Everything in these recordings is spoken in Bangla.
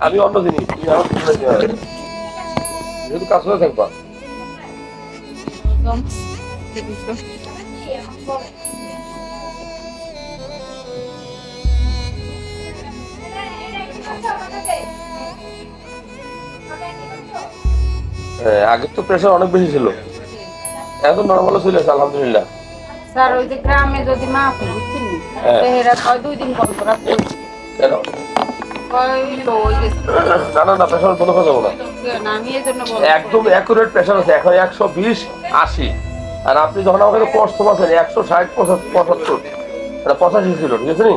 আমি অন্য জিনিস তুমি আমার যেহেতু কাজ করে থাকবা আগের তো প্রেশার অনেক বেশি ছিল, এখন নর্মাল চলে আসে আলহামদুলিল্লাহ। স্যার ওই যে গ্রামে যদি মা আপনি বুঝছেন এরা কয় 2 দিন বন্ধ রাখতে কেন? না না না, প্রেশার বন্ধ করা যাবো না, একদম অ্যাকুরেট প্রেশার আছে এখন 120/80। আর আপনি যখন আমাকে কোর্স তোমাছেন 160/75 এটা 85 ছিল, ঠিক আছে নি?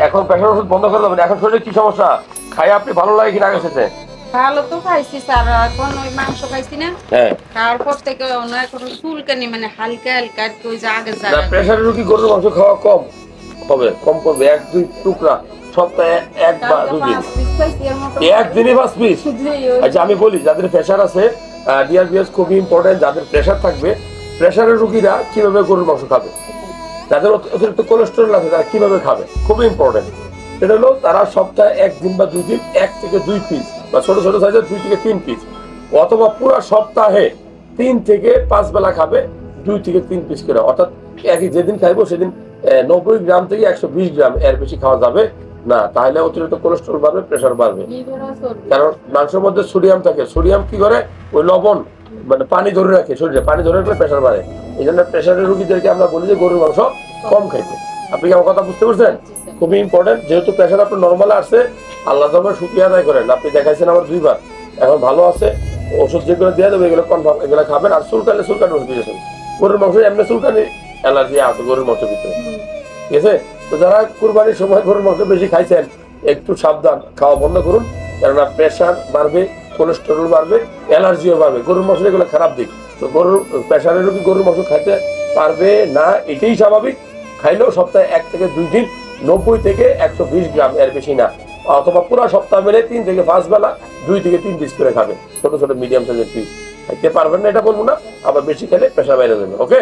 এখন প্রেশার ওষুধ বন্ধ করে দেবেন। এখন শরীরে কি সমস্যা, খাই আপনি ভালো লাগে কিনা আগে সাথে? ভালো তো খাইছি স্যার, এখন ওই মাংস খাইছি না, হ্যাঁ তারপর থেকে অনেক চুলকানি মানে হালকা হালকা ওই যে আগে না, প্রেশারের রোগী গরুর মাংস খাওয়া কম হবে, কম করবে 1-2 টুকরা সপ্তাহে 1 বা 2 দিন, একদিনে 5 পিস। আচ্ছা আমি বলি, যাদের প্রেশার আছে ডিআরবিএস খুবই ইম্পর্টেন্ট। যাদের প্রেশার থাকবে, প্রেশারের রোগীরা কিভাবে গরুর মাংস খাবে, যাদের অতিরিক্ত কোলেস্টেরল আছে তারা কিভাবে খাবে, খুবই ইম্পর্টেন্ট। সেটা হলো তারা সপ্তাহে 1 দিন বা 2 দিন 1 থেকে 2 পিস বা ছোট ছোট সাইজের 2 থেকে 3 পিস, অথবা পুরো সপ্তাহে 3 থেকে 5 বেলা খাবে 2 থেকে 3 পিস করে। অর্থাৎ একই যেদিন খাইবো সেদিন 90 গ্রাম থেকে 120 গ্রাম, এর বেশি খাওয়া যাবে না, তাহলে অতিরিক্ত কোলেস্টেরল বাড়বে, প্রেশার বাড়বে। কারণ মাংসের মধ্যে সোডিয়াম থাকে, সোডিয়াম কি করে ওই লবণ মানে পানি ধরে রাখে, শরীরে পানি ধরে রাখলে প্রেশার বাড়ে। এই জন্য প্রেশারের রোগীদেরকে আমরা বলি যে গরুর মাংস কম খাইতে। আপনি কি আমার কথা বুঝতে পারছেন? খুবই ইম্পর্টেন্ট। যেহেতু প্রেশার আপনার নর্মাল আসছে, আল্লাহ দরবারে শুকরিয়া আদায় করেন, আপনি দেখাইছেন আমার 2 বার, এখন ভালো আছে। ওষুধ যেগুলো দিয়ে দেবে এগুলো কনফার্ম, এগুলো খাবেন। আর চুলকানি ওষুধ দিয়েছেন, গরুর মাংস এমনি চুলকানি অ্যালার্জি আছে গরুর মাংসের ভিতরে, ঠিক আছে? তো যারা কুরবানির সময় গরুর মাংস বেশি খাইছেন একটু সাবধান, খাওয়া বন্ধ করুন, কেননা প্রেশার বাড়বে, কোলেস্টেরল বাড়বে, অ্যালার্জিও বাড়বে। গরুর মাংস এগুলো খারাপ দিক। তো গরুর প্রেশারের রোগী গরুর মাংস খাইতে পারবে না, এটাই স্বাভাবিক। খাইলেও সপ্তাহে 1 থেকে 2 দিন 90 থেকে 120 গ্রাম, এর বেশি না। অথবা পুরো সপ্তাহ মিলে 3 থেকে 5 বেলা 2 থেকে 3 পিস করে খাবে, ছোট ছোট মিডিয়াম সাইজের পিস। খাইতে পারবেন না এটা বলবো না, আবার বেশি খেলে প্রেশার বাইরে যাবে। ওকে।